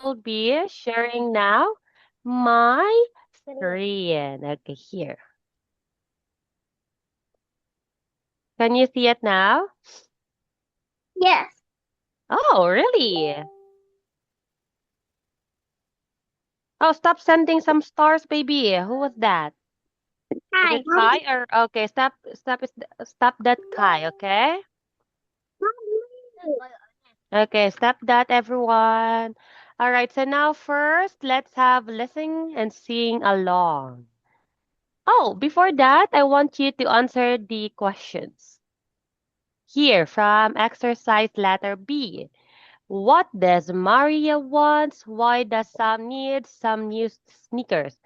will be sharing now my screen. Okay, here. Can you see it now? Yes. Oh, really? Oh, stop sending some stars, baby. Who was that? Is Hi. it Kai or okay? Stop that Kai. Okay. Okay, stop that, everyone. All right. So now first, let's have listen and sing along. Oh, before that, I want you to answer the questions. Here from exercise letter B. What does Maria want? Why does Sam need some new sneakers?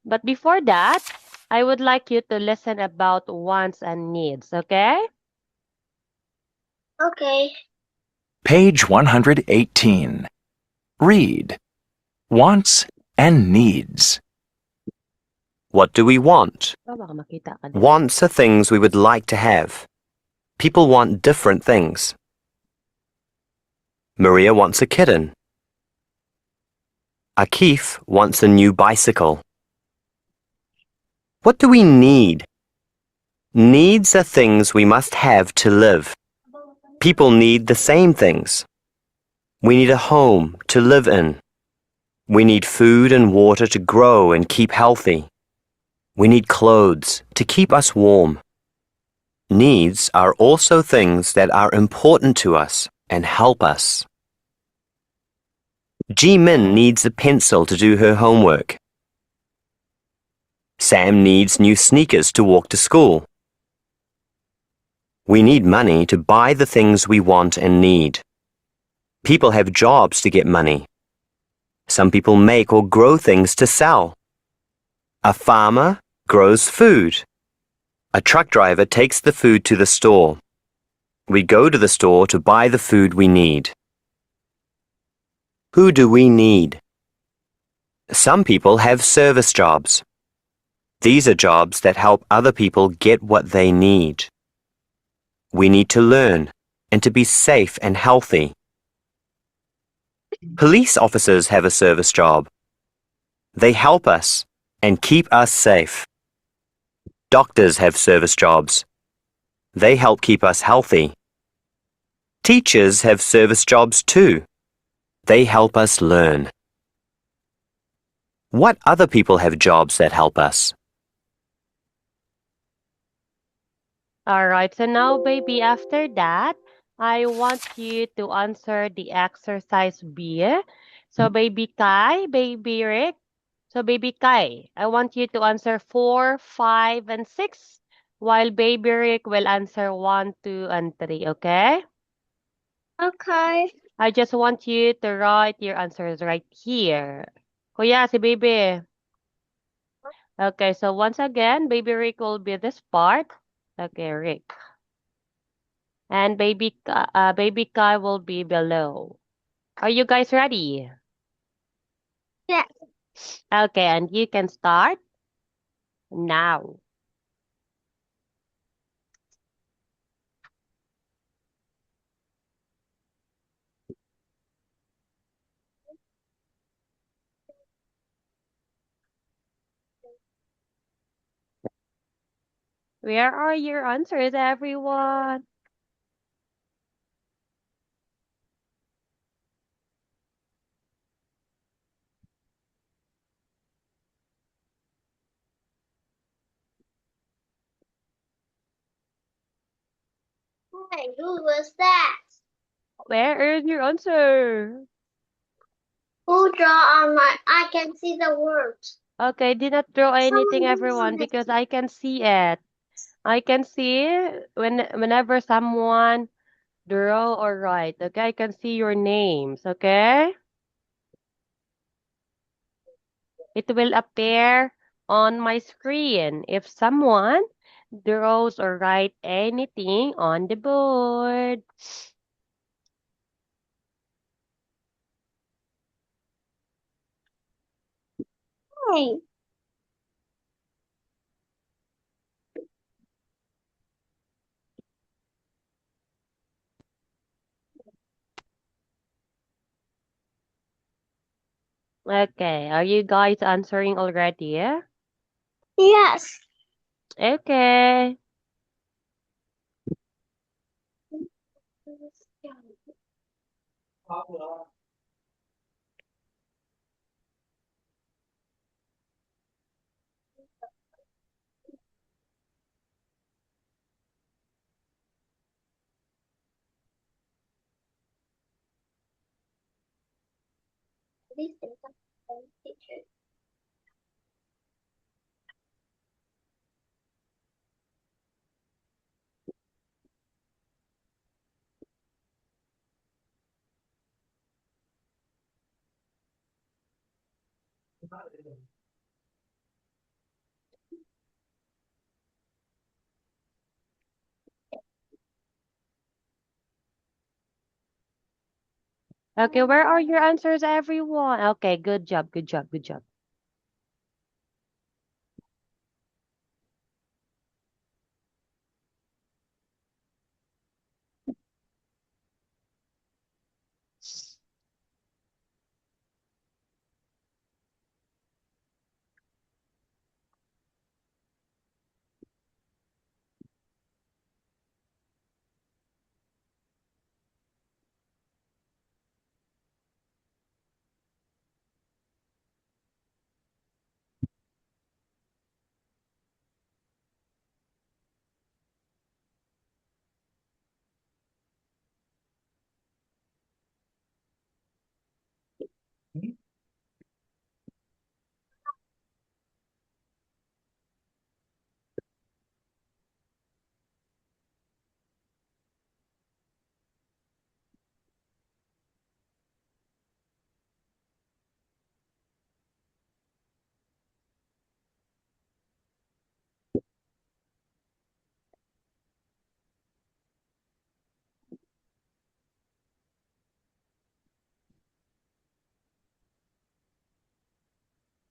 But before that, I would like you to listen about wants and needs, okay? Okay. Page 118. Read. Wants and needs. What do we want? Oh, baka makita ka din. Wants are things we would like to have. People want different things. Maria wants a kitten. Akif wants a new bicycle. What do we need? Needs are things we must have to live. People need the same things. We need a home to live in. We need food and water to grow and keep healthy. We need clothes to keep us warm. Needs are also things that are important to us and help us. Ji-min needs a pencil to do her homework. Sam needs new sneakers to walk to school. We need money to buy the things we want and need. People have jobs to get money. Some people make or grow things to sell. A farmer grows food. A truck driver takes the food to the store. We go to the store to buy the food we need. Who do we need? Some people have service jobs. These are jobs that help other people get what they need. We need to learn and to be safe and healthy. Police officers have a service job. They help us and keep us safe. Doctors have service jobs. They help keep us healthy. Teachers have service jobs too. They help us learn. What other people have jobs that help us? All right. So now, baby, after that, I want you to answer the exercise B. So, baby Kai, baby Rick. So, baby Kai, I want you to answer 4, 5, and 6, while baby Rick will answer 1, 2, and 3, okay? Okay. I just want you to write your answers right here. Kuya, si baby. Okay, so once again, baby Rick will be this part. Okay, Rick. And baby Kai will be below. Are you guys ready? Yes. Okay, and you can start now. Where are your answers, everyone? Hey, who was that? Where is your answer? Who draw on my? I can see the words. Okay, did not draw anything, Someone everyone, drew because it. I can see it. I can see whenever someone draw or write. Okay, I can see your names. Okay, it will appear on my screen if someone draws or write anything on the board. Hey. Okay, are you guys answering already? Yes. Okay. Okay, where are your answers, everyone? Okay, good job, good job, good job.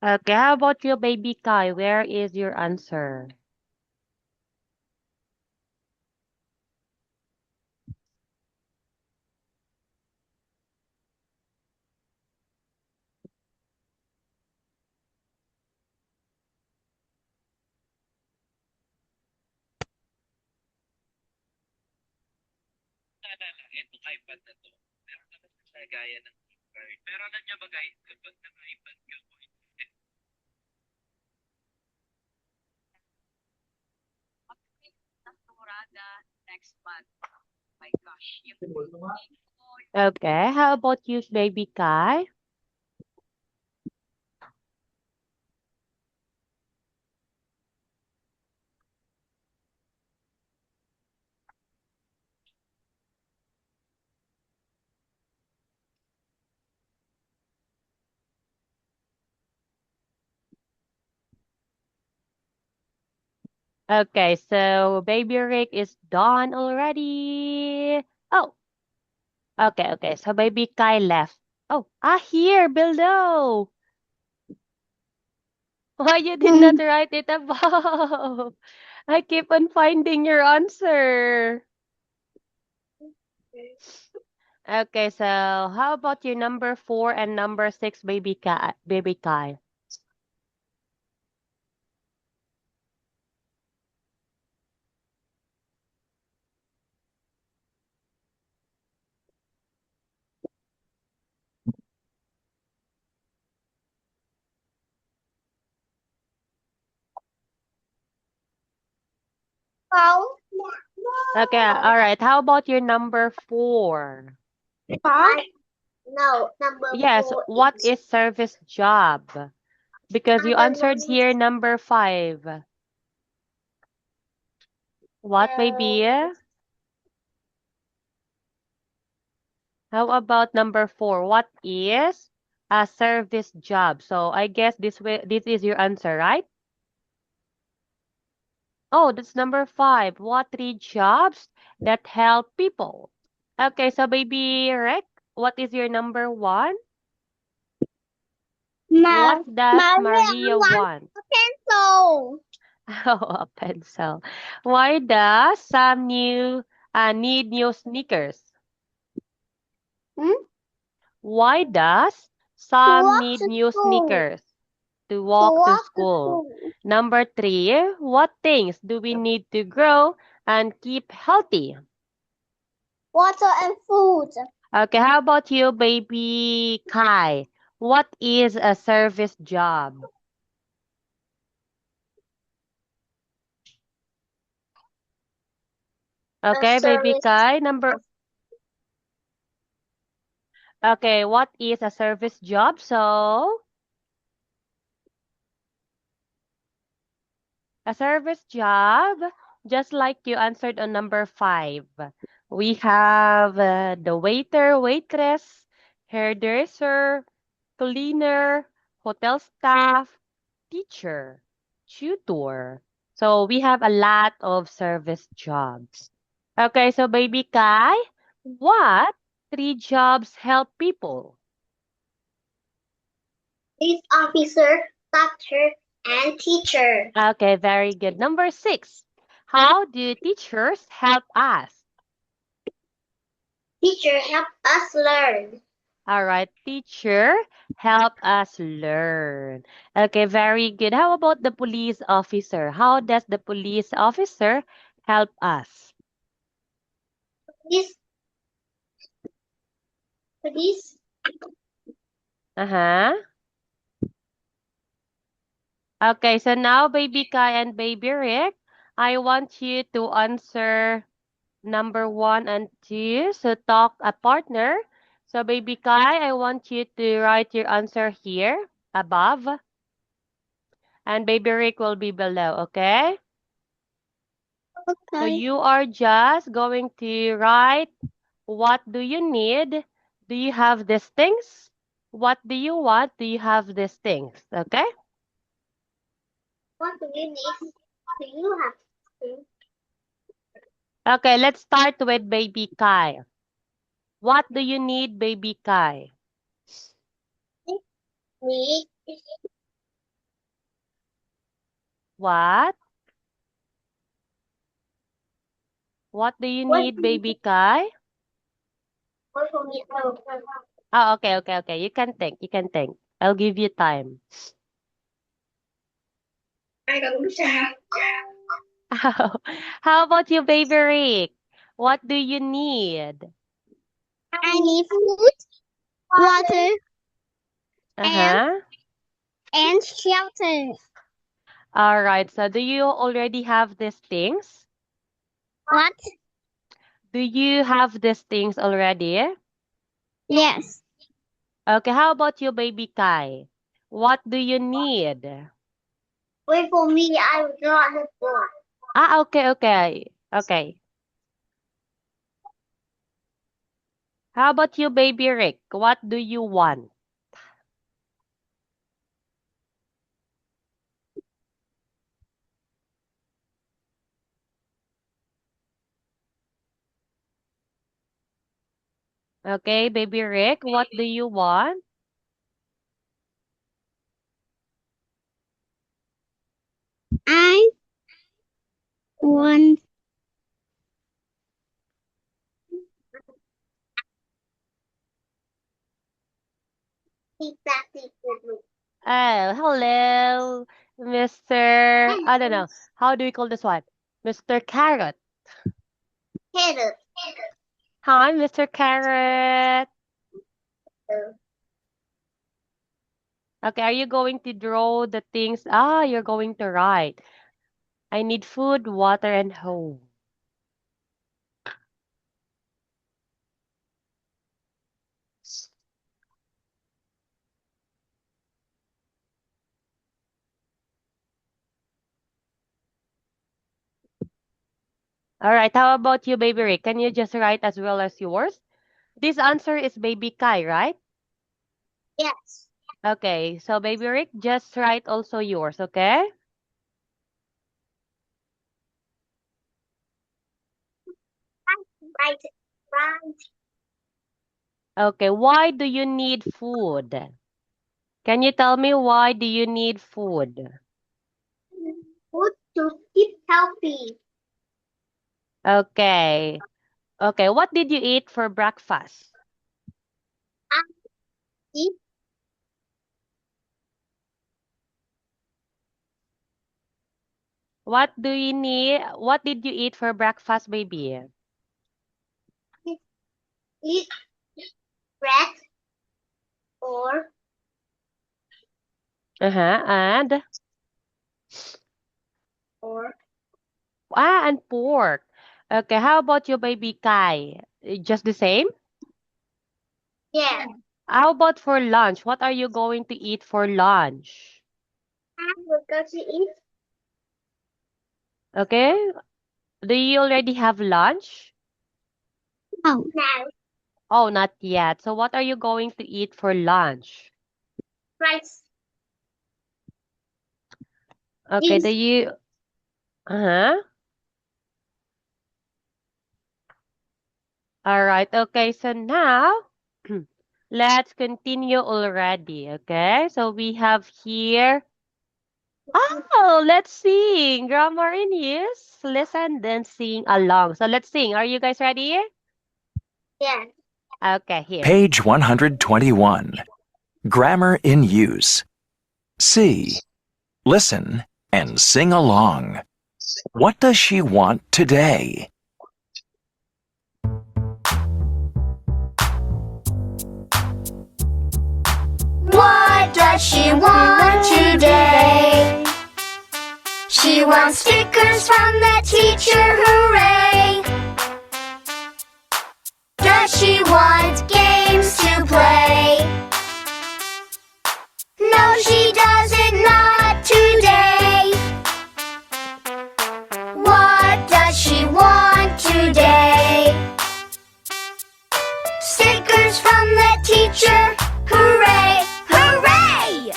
Okay, how about you, baby Kai? Where is your answer? Okay, how about you, baby Kai? Okay, so baby Rick is done already. Oh, okay, okay. So baby Kai left. Oh, here, below. Why you did not write it above? I keep on finding your answer. Okay, so how about your number 4 and number 6, baby Kai? Baby Kai. Well, Okay, all right. How about your number 4? no, number Yes, 4 what is is service job? Because you number answered 1 here is number 5. What may be? How about number 4? What is a service job? So I guess this is your answer, right? Oh, that's number 5. What 3 jobs that help people? Okay, so baby Rick, what is your number 1? What does Maria Maria wants want? a pencil. Oh, a pencil. Why does Sam need new sneakers? Hmm? Why does Some walk need to new school. sneakers to To walk to walk to school. school. Number 3, what things do we need to grow and keep healthy? Water and food. Okay, how about you, baby Kai? What is a service job? Okay, baby service. Kai. Okay, what is a service job? So, a service job, just like you answered on number 5. We have the waiter, waitress, hairdresser, cleaner, hotel staff, teacher, tutor. So we have a lot of service jobs. Okay, so baby Kai, what 3 jobs help people? Police officer, doctor, and teacher. Okay, very good. Number 6, how do teachers help us? Teacher help us learn. All right, teacher, help us learn. Okay, very good. How about the police officer? How does the police officer help us? Police, police, Uh-huh. Okay, so now baby Kai and baby Rick, I want you to answer number 1 and 2. So talk a partner. So baby Kai, I want you to write your answer here above, and baby Rick will be below, okay? So okay. you are just going to write, what do you need? Do you have these things? What do you want? Do you have these things? Okay? What do you need? Do you have to Okay, let's start with baby Kai. What do you need, baby Kai? need? What? What do you What need, do you baby Kai? what for me? Oh, okay. You can think. You can think. I'll give you time. I don't know. How about you, baby Rick? What do you need? I need food, water, and Uh-huh. shelter. All right. So do you already have these things? What? Do you have these things already? Yes. Okay. How about you, baby Kai? What do you need? Wait for me. I will draw the board. Okay. How about you, baby Rick? What do you want? Okay, baby Rick, what do you want? I want exactly. Oh, hello, Mr. I don't know. How do we call this one? Mr. Carrot. Head. Hi, Mr. Carrot. Okay, are you going to draw the things? You're going to write. I need food, water, and home. All right, how about you, baby Rick? Can you just write as well as yours? This answer is baby Kai, right? Yes. Okay, so baby Rick, just write also yours, okay? Right. Right. Okay, why do you need food? Can you tell me why do you need food? Food to keep healthy. Okay. Okay, what did you eat for breakfast? I eat What do you need? What did you eat for breakfast, baby? Eat bread or And or and pork. Okay, how about you, baby Kai? Just the same? yeah. How about for lunch? What are you going to eat for lunch? Hamburger to eat Okay, do you already have lunch? now. Now. Oh, not yet. So what are you going to eat for lunch? Rice. Okay, do Beans. you uh-huh. All right. Okay, so now let's continue already. Okay, so we have here. Oh, let's sing. Grammar in use. Listen, then sing along. So let's sing. Are you guys ready? Yeah. Okay, here. Page 121. Grammar in use. See, listen, and sing along. What does she want today? What does she want today? She wants stickers from the teacher, hooray! Does she want games to play? No, she doesn't, not today. What does she want today? Stickers from the teacher, hooray! Hooray!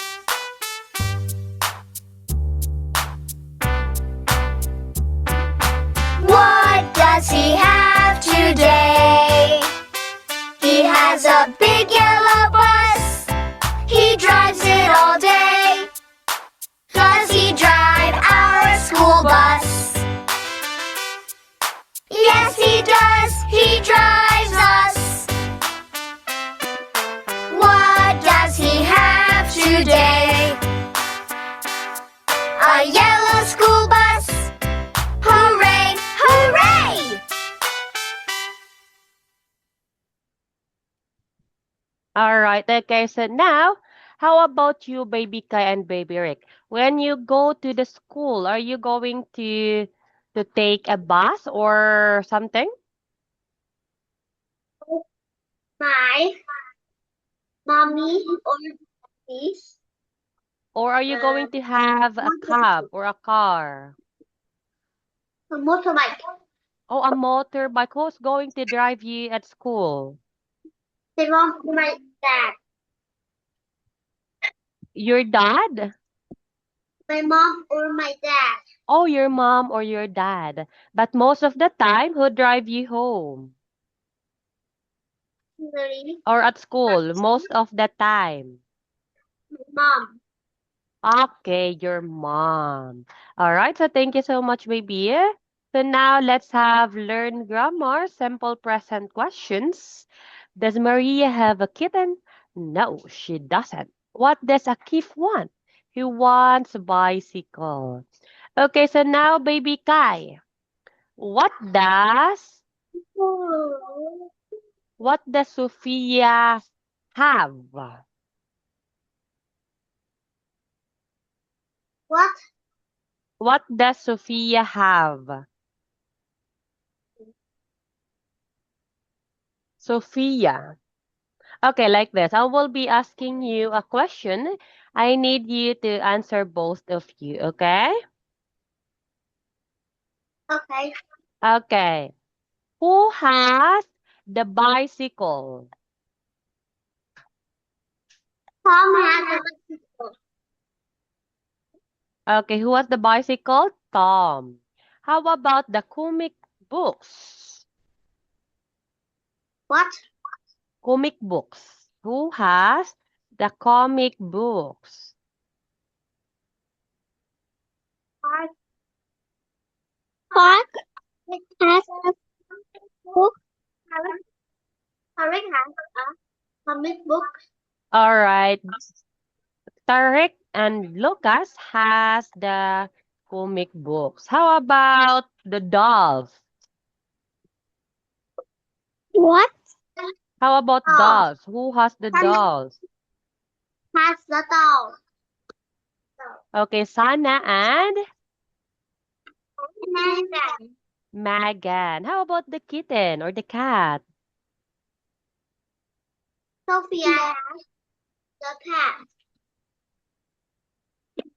What does he have today? He has a big yellow bus. He drives it all day. Does he drive our school bus? Yes, he does. He drives us. What does he have today? A yellow school bus. Hooray! Hooray! All right. Okay, so now, how about you, baby Kai and baby Rick? When you go to the school, are you going to take a bus or something? My mommy or this Or are you going to have a cab or a car? motorbike. Oh, a motorbike. Who's going to drive you at school? They want my dad. Your dad? My mom or my dad. Oh, your mom or your dad. But most of the time, who drive you home? Really? Or at school, most of the time. My mom. Okay, your mom. All right, so thank you so much, baby. So now let's have learn grammar, simple present questions. Does Maria have a kitten? No, she doesn't. What does Akif want? He wants a bicycle. Okay, so now, baby Kai, what does Oh. what does Sophia have? What? What does Sophia have? Sophia. Okay, like this. I will be asking you a question. I need you to answer both of you, okay? Okay. Okay. Who has the bicycle? Tom has a bicycle. Okay, who has the bicycle? Tom. How about the comic books? What? Comic books. Who has the comic books? Park has a book. Tarek has a comic book. All right. Tarek and Lucas has the comic books. How about the dolls? What? How about Oh. dolls? Who has the Sana. dolls? Has the doll. Okay, Sana and Megan. Megan. How about the kitten or the cat? Sophia. The cat.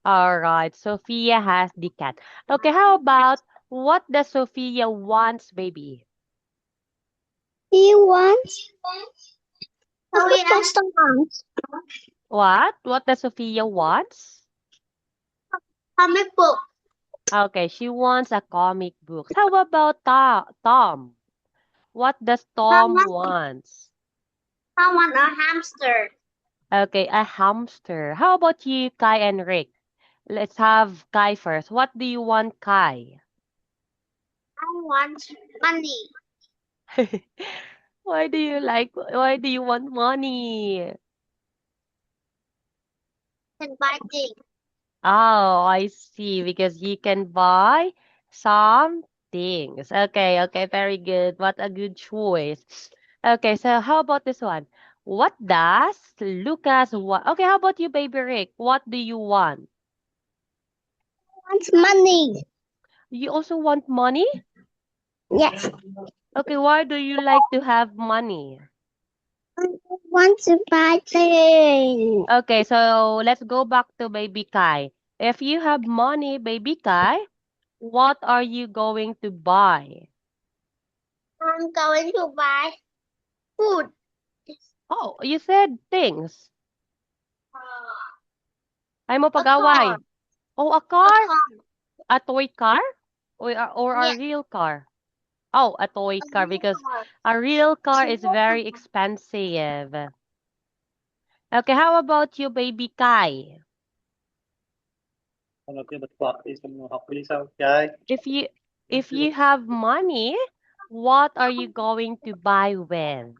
All right, Sophia has the cat. Okay, how about what does Sophia wants, baby? He wants. Sophia wants. What? What does Sophia wants? Comic book. Okay, she wants a comic book. How about Tom? What does Tom Someone, wants? someone a hamster. Okay, a hamster. How about you, Kai and Rick? Let's have Kai first. What do you want, Kai? I want money. Why do you want money? And buy things. Oh, I see. Because you can buy some things. Okay, okay, very good. What a good choice. Okay, so how about this one? What does Lucas want? Okay, how about you, baby Rick? What do you want? Wants money. You also want money? Yes. Okay, why do you like to have money? I want to buy things. Okay, so let's go back to baby Kai. If you have money, baby Kai, what are you going to buy? I'm going to buy food. Oh, you said things. Ay mo A car. pag-away. Oh, a A car? car. A toy car? Or a Yes. real car? Oh, a toy A car new because car. a real car is very expensive. Okay, how about you, baby Kai? If you if you have money, what are you going to buy with?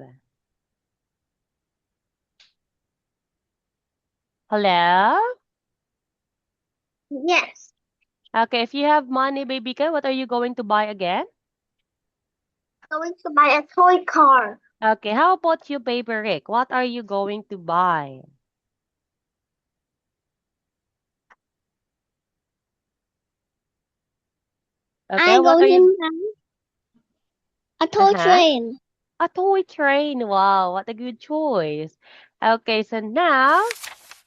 Hello? Yes. Okay, if you have money, baby Kai, what are you going to buy again? Going to buy a toy car. Okay, how about you, baby Rick? What are you going to buy? Okay, I'm what are going you? to buy a toy Uh-huh. train. A toy train. Wow, what a good choice. Okay, so now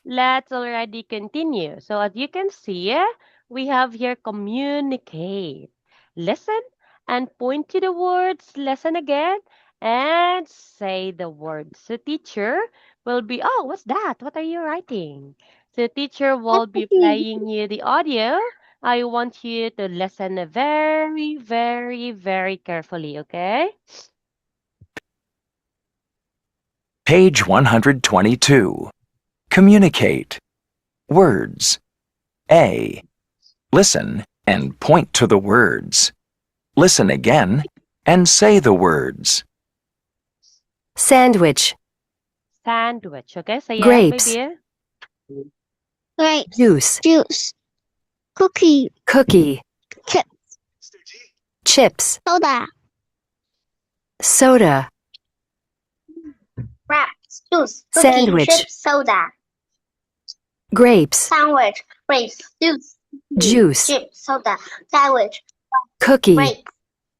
let's already continue. So as you can see, we have here communicate. Listen and point to the words. Listen again and say the words. So teacher will be, oh, what's that? What are you writing? So teacher will be playing you the audio. I want you to listen very, very, very carefully, okay? Page 122. Communicate. Words. A. Listen and point to the words. Listen again and say the words. Sandwich, Sandwich, okay? Say yes, Grapes. baby. Grapes. juice, Juice. Cookie. cookie, Chip. chips, Soda. soda, Wraps. Juice. Cookie. Sandwich. Chip. Soda. grapes, Sandwich. Grapes. Juice. juice, Chip. Soda. Sandwich. cookie, Grapes.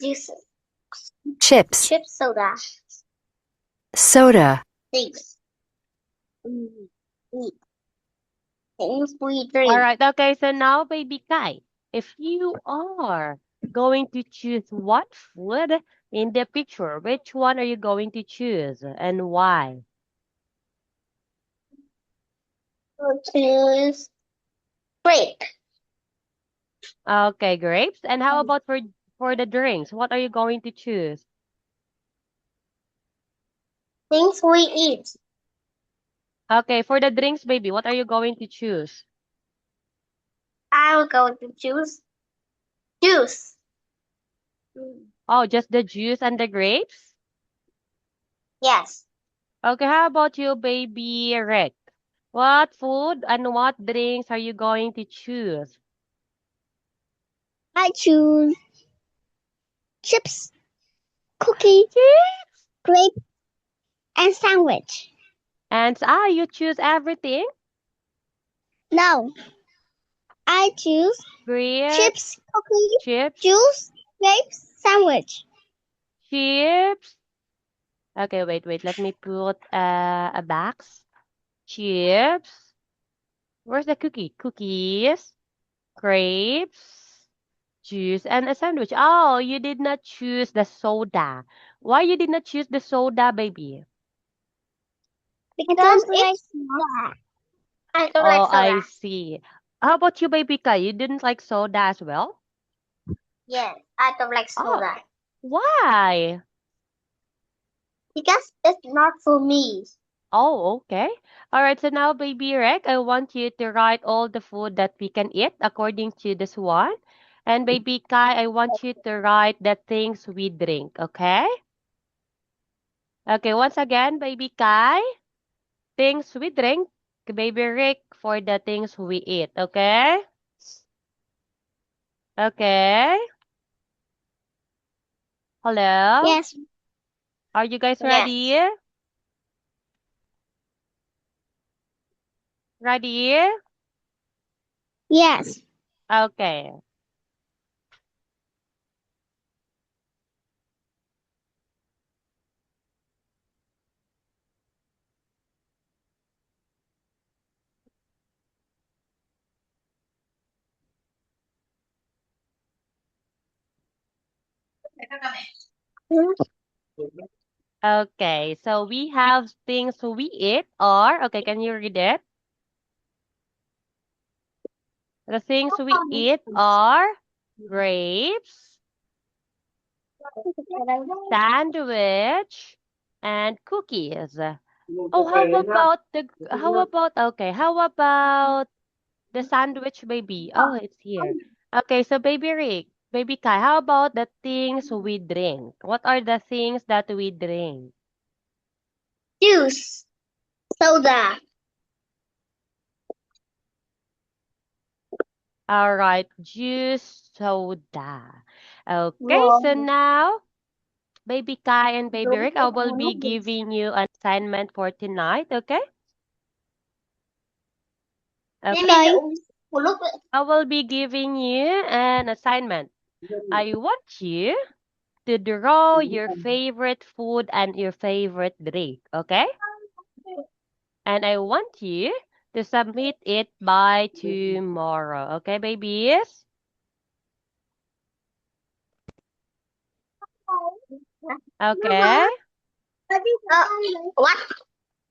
Juice. chips, Chip. Soda. soda, Things. Eat. Things we drink. All right, okay, so now, baby Kai, if you are going to choose what food in the picture, which one are you going to choose and why? Choose grape. Okay, grapes. And how about for the drinks? What are you going to choose? Things we eat. Okay, for the drinks, baby, what are you going to choose? I'm going to choose juice. Oh, just the juice and the grapes? Yes. Okay, how about you, baby Rick? What food and what drinks are you going to choose? I choose chips, cookie, grape, and sandwich. And you choose everything? No, I choose Grapes, chips, cookie, chips, juice, grapes, sandwich. chips. Okay, wait. Let me put a box. Chips. Where's the cookie? Cookies, grapes, juice, and a sandwich. Oh, you did not choose the soda. Why you did not choose the soda, baby? Because it's soda. I don't Oh, like I soda. see. How about you, baby Kai? You didn't like soda as well? Yes, I don't like Oh, soda. why? Because it's not for me. Oh, okay. All right, so now, baby Rick, I want you to write all the food that we can eat according to this one. And baby Kai, I want you to write the things we drink, okay? Okay, once again, baby Kai, things we drink, baby Rick for the things we eat, okay? Okay. Hello? Yes. Are you guys Yes. ready? Ready? Yes. Okay. Okay, so we have things we eat are, okay, can you read it? The things we eat are grapes, sandwich, and cookies. Oh, how about the sandwich, baby? Oh, it's here. Okay, so baby Rick, baby Kai, how about the things we drink? What are the things that we drink? Juice. Soda. All right, juice, soda. Okay, so Wow. now, baby Kai and baby Rick, I will be giving you an assignment for tonight, okay? Okay. Okay. I will be giving you an assignment. I want you to draw your favorite food and your favorite drink, okay? And I want you to submit it by tomorrow, okay, babies? Okay? What?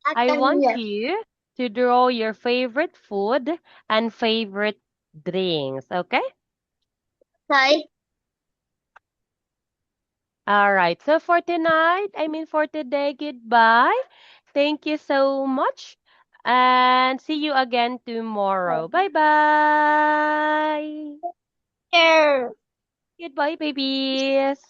I I can want hear. you to draw your favorite food and favorite drinks, okay? Okay. All right. So for tonight, for today, goodbye. Thank you so much. And see you again tomorrow. Bye bye. Here. Goodbye, babies.